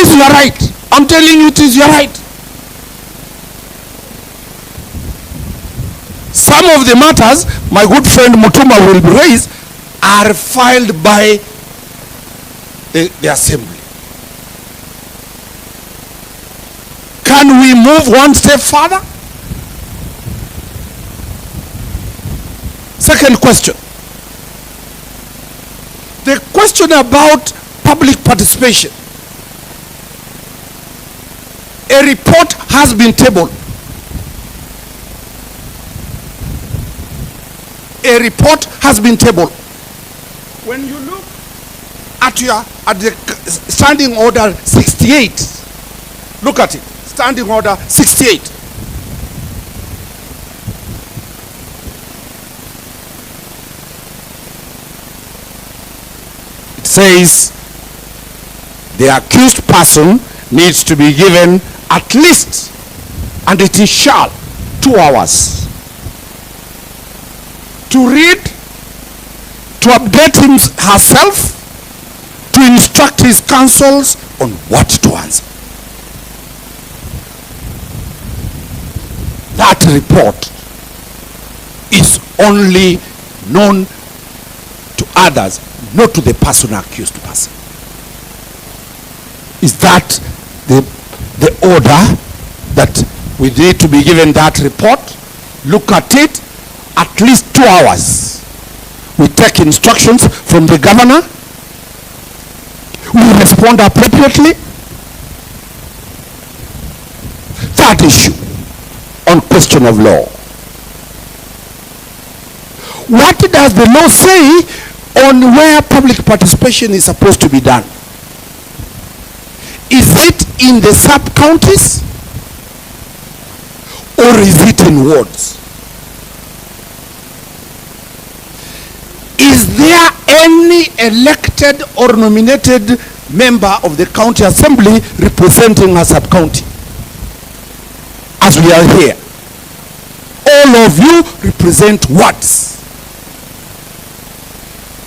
is your right. I'm telling you, it is your right. Some of the matters my good friend Mutuma will raise are filed by the assembly. Can we move one step further? Second question. The question about public participation. A report has been tabled. A report has been tabled. When you look at the standing order 68, look at it. Standing order 68. It says the accused person needs to be given at least, and it is shall, 2 hours to read, to update herself, to instruct his counsels on what to answer. That report is only known to others, not to the person accused person. Is that the order that we need to be given that report? Look at it, at least 2 hours. We take instructions from the governor. We respond appropriately. Third issue on question of law. What does the law say on where public participation is supposed to be done? Is it in the sub-counties or is it in wards? Is there any elected or nominated member of the county assembly representing a sub-county? As we are here, all of you represent wards.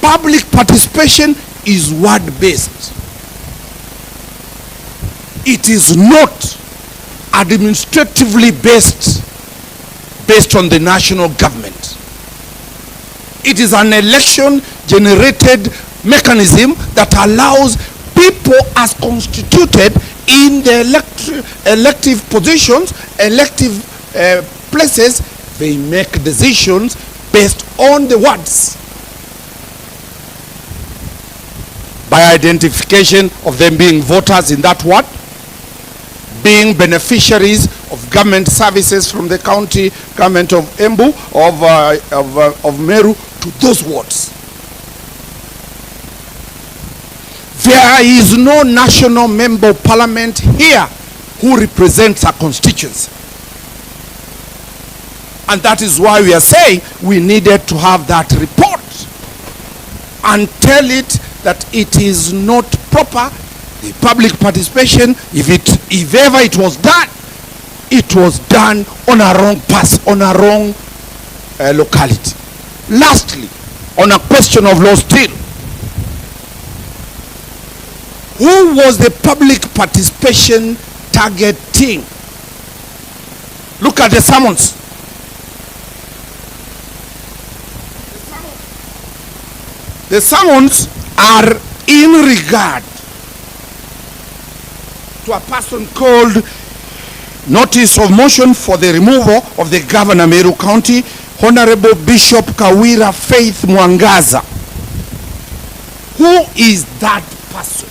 Public participation is ward-based. It is not administratively based on the national government. It is an election-generated mechanism that allows people as constituted in the elective positions, elective places, they make decisions based on the wards. By identification of them being voters in that ward, being beneficiaries of government services from the county government of Embu, of MERU, to those wards. There is no national member of parliament here who represents a constituency. And that is why we are saying we needed to have that report and tell it that it is not proper. The public participation, if ever it was done on a wrong path, on a wrong locality. Lastly, on a question of law still, who was the public participation targeting? Look at the summons. The summons are in regard to a person called Notice of Motion for the Removal of the Governor Meru County, Honorable Bishop KAWIRA Faith Mwangaza. Who is that person?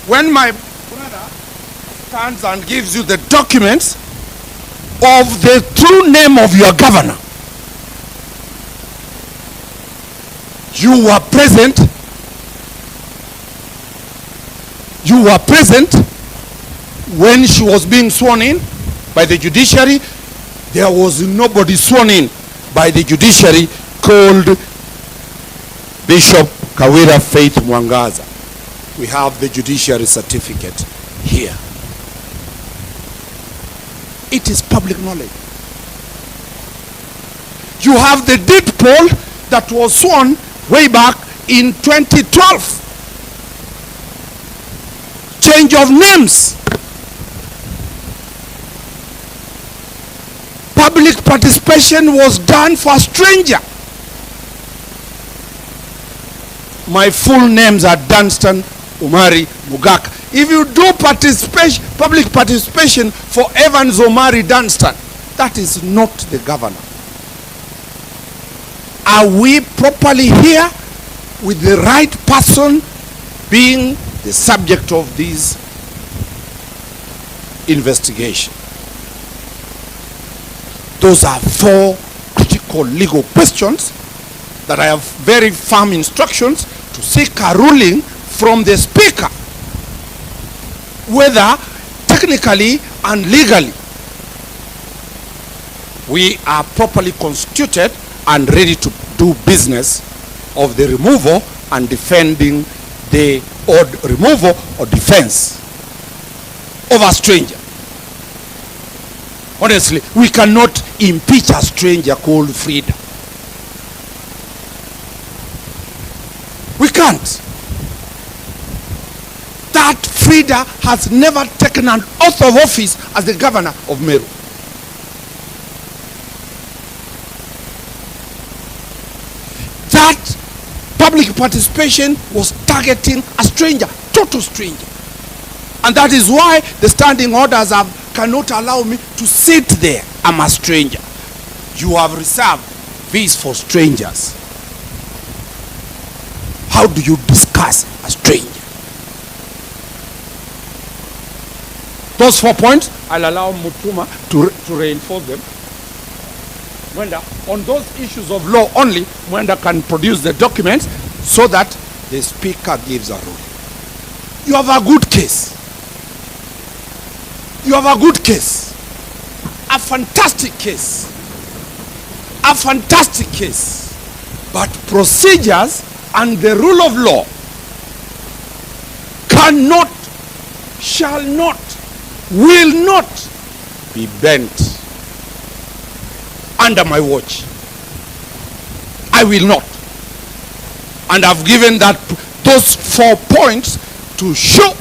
When my brother stands and gives you the documents of the true name of your governor, you were present. You were present when she was being sworn in by the judiciary. There was nobody sworn in by the judiciary called Bishop KAWIRA Faith Mwangaza. We have the judiciary certificate here. It is public knowledge. You have the deed poll that was sworn way back in 2012. Change of names. Public participation was done for a stranger. My full names are Dunstan Omari Mugaka. If you do public participation for Evans Omari Dunstan, that is not the governor. Are we properly here with the right person being the subject of this investigation? Those are 4 critical legal questions that I have very firm instructions to seek a ruling from the Speaker, whether technically and legally we are properly constituted and ready to do business of the removal and defending the removal or defense of a stranger. Honestly, we cannot impeach a stranger called Frida. We can't. That Frida has never taken an oath of office as the governor of MERU. That public participation was targeting a stranger, total stranger. And that is why the standing orders cannot allow me to sit there. I'm a stranger. You have reserved these for strangers. How do you discuss a stranger? Those 4 points, I'll allow Mutuma to reinforce them. On those issues of law only, Mwenda can produce the documents so that the Speaker gives a ruling. You have a good case. You have a good case. A fantastic case. A fantastic case. But procedures and the rule of law cannot, shall not, will not be bent under my watch. I will not. And I've given those 4 points to show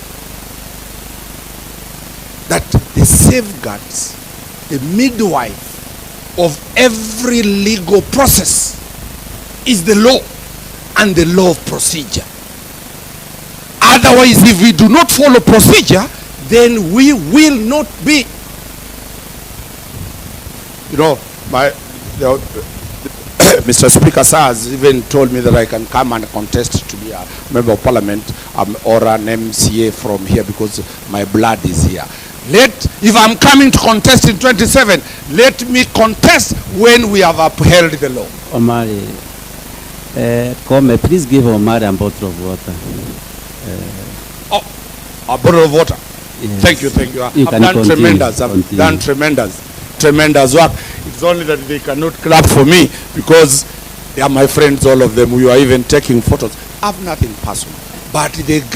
that the safeguards, the midwife of every legal process is the law and the law of procedure. Otherwise, if we do not follow procedure, then we will not be. You know, Mr. Speaker sir has even told me that I can come and contest to be a member of parliament or an MCA from here because my blood is here. If I'm coming to contest in 27, let me contest when we have upheld the law. Omari, please give Omari a bottle of water. A bottle of water. Yes. Thank you. You I've done tremendous. I've done tremendous work. It's only that they cannot clap for me because they are my friends, all of them. We are even taking photos. I have nothing personal, but they